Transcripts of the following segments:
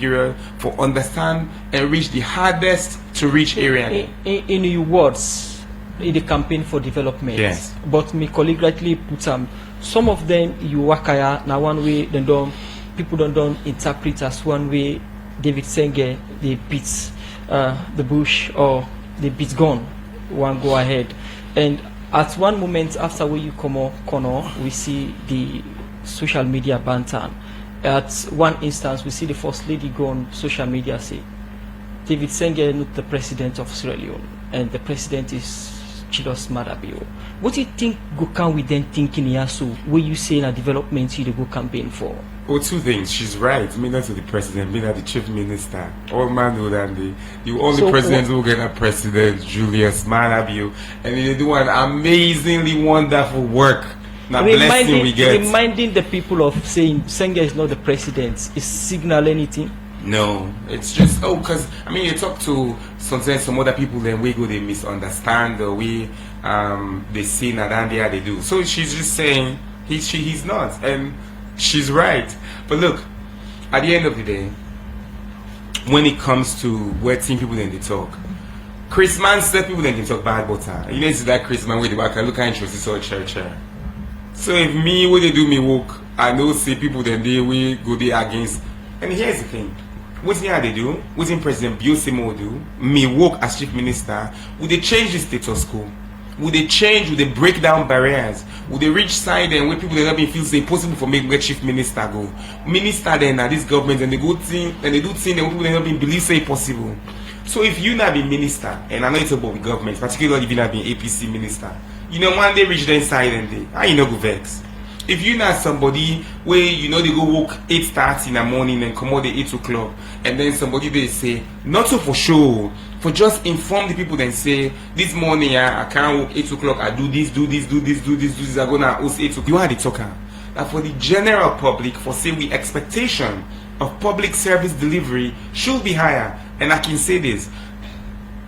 period for understand and reach the hardest to reach area. In your words, in the campaign for development. Yes. But my colleague rightly put some of them you wakaya now one way then people don't interpret as one way David Sengeh they beats the bush or they beat gun one go ahead. And at one moment after where you come on corner, we see the social media banter. At one instance, we see the First Lady go on social media say, David Sengeh is not the president of Sierra Leone, and the president is Chilos Madabio. What do you think go can we then think in Yasu, where you say in a development you go campaign for? Well, two things. She's right. Me not to the president, me not the chief minister. All man know that the only So president who get a president, Julius Malabio, and they do an amazingly wonderful work. Now blessing we get. Reminding the people of saying Sengeh is not the president is signal anything? No, it's just because I mean you talk to sometimes some other people, then we go they misunderstand the way they see Nadandia they do. So she's just saying he's not, and she's right. But look, at the end of the day, when it comes to where team people then they talk, Chris Man said people then they talk bad about her. You know it's that Chris Man with the back. I look at interest so church. So if me when they do me work, I know see people then they we go there against. And here's the thing. What they do? What President Biosimo do? Me work as chief minister. Would they change the status quo? Would they change? Would they break down barriers? Would they reach side and where people that feel it's impossible for me to get chief minister go? Minister then at this government and they go thing and they do thing and people that have been believe say possible. So if you not be minister, and I know it's about the government, particularly if you not be APC minister, you know one day reach the side and they, how you know go vex. If you not somebody where you know they go work 8:30 in the morning and come out at 8 o'clock, and then somebody they say not so for sure, for just inform the people then say this morning I can't work 8 o'clock, I do this, I gonna host 8 o'clock. You are the talker. That for the general public, for say the expectation of public service delivery should be higher. And I can say this.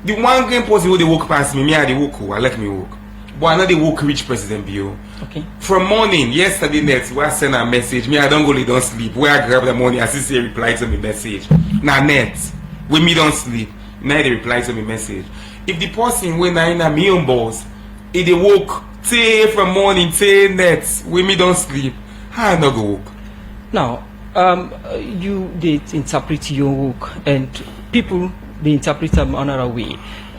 The one game person who they walk past me, I they walk, I let me walk. But I know they walk reach President Bio. Okay. From morning, yesterday night, where I send a message, me I don't go lay don't sleep. Where I grab the money, I see reply to me message. Now net, when me don't sleep, now they reply to me message. If the person when I in a me own boss, if they walk say from morning, say net, when me don't sleep, I not go walk. Now, you did interpret your work, and people they interpret them another way.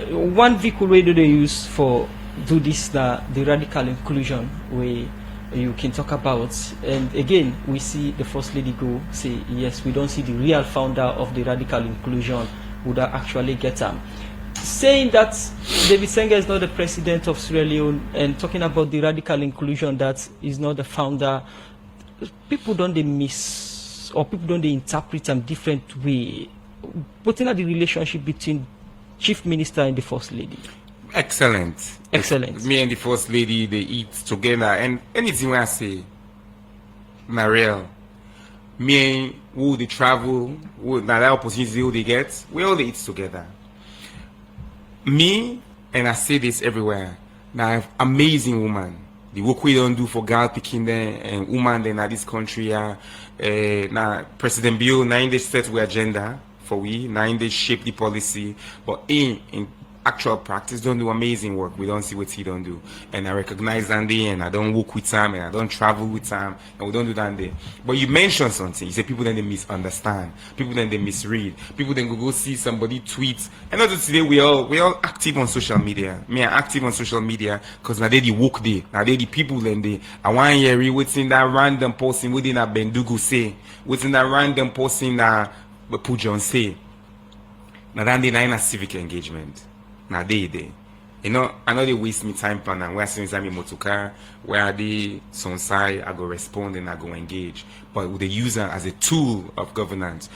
One vehicle way they use for do this the radical inclusion way you can talk about, and again we see the First Lady go say yes, we don't see the real founder of the radical inclusion would actually get them. Saying that David Sengeh is not the president of Sierra Leone and talking about the radical inclusion that is not the founder, people don't they miss or people don't they interpret them different way, putting at the relationship between Chief Minister and the First Lady. Excellent. Excellent. Me and the First Lady, they eat together, and anything I say, not real. Me and who they travel, who now that opportunity who they get, we all they eat together. Me, and I say this everywhere, now amazing woman. The work we don't do for girl picking them and woman then at this country, now President Bill, now they set the agenda for we, now they shape the policy, but in actual practice don't do amazing work. We don't see what he don't do, and I recognize that day, and I don't work with him, and I don't travel with him, and we don't do that day. But you mentioned something. You say people then they misunderstand, people then they misread, people then go see somebody tweet. And not today we all active on social media. Me are active on social media because now they the work day, now they the people then they. I want to hear what's in that random posting within that Bendugu say, what's in that random posting that Pujon say. Now then they in a civic engagement. Now they. You know, I know they waste me time plan and where since I'm in motocar, where they some side I go respond and I go engage. But with the user as a tool of governance.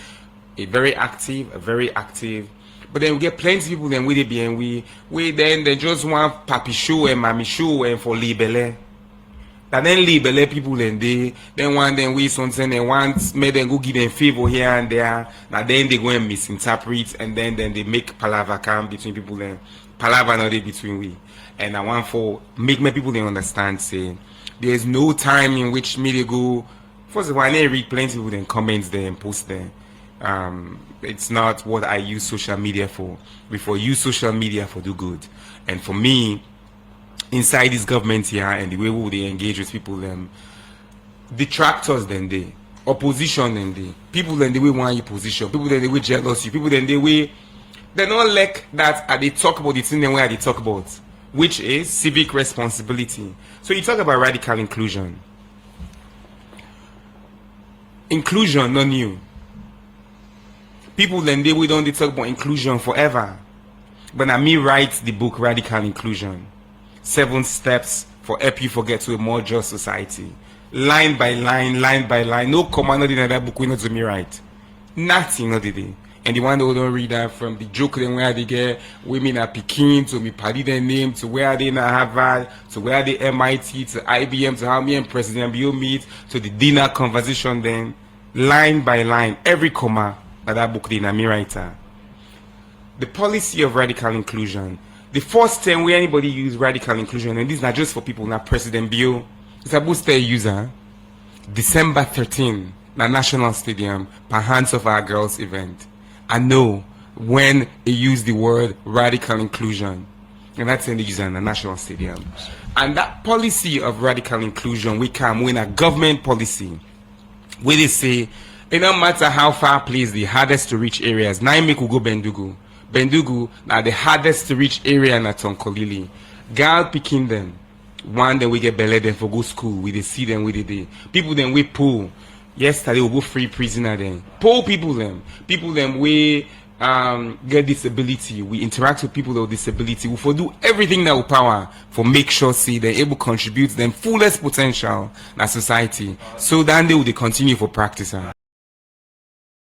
A very active. But then we get plenty of people then with it be and we then they just want papi show and mommy show and for libele. And then libele people then want them we something and want make them go give them favor here and there. Now then they go and misinterpret and then they make palaver come between people then palaver not between we. And I want for make my people they understand say there's no time in which me they go first of all I read plenty of them comments there and post there. It's not what I use social media for. We for use social media for do good. And for me, inside this government here and the way we they engage with people, detractors then they, opposition then they, people then they way want your position, people then they way jealous you, people then they way, they not like that they talk about the thing then where they talk about, which is civic responsibility. So you talk about radical inclusion. Inclusion not new. People then we don't talk about inclusion forever. But now me write the book Radical Inclusion. 7 steps for help you forget to a more just society. Line by line, line by line. No command in that book we not to me write. Nothing not did. And the one who don't read that from the joke then where they get women are Peking to me party their name to where they na Harvard to where they MIT to IBM to how me and President Bill meet to the dinner conversation then line by line every comma that book in a me writer. The policy of radical inclusion. The first time where anybody use radical inclusion, and this is not just for people, not President Bill, it's a booster user. December 13, the National Stadium, per hands of our girls event. I know when he used the word radical inclusion, and that's in the user in the National Stadium. And that policy of radical inclusion, we come when a government policy, where they say, it no matter how far placed the hardest to reach areas, now make we go Bendugu. Bendugu, now the hardest to reach area in Atonkolili. Girl picking them. One then we get belly them for go school. We they see them with the day. People then we pull. Yesterday we go free prisoner then. Poor people them. People them we get disability. We interact with people with disability. We for do everything that we power for make sure see they're able to contribute them fullest potential in society. So then they will continue for practice.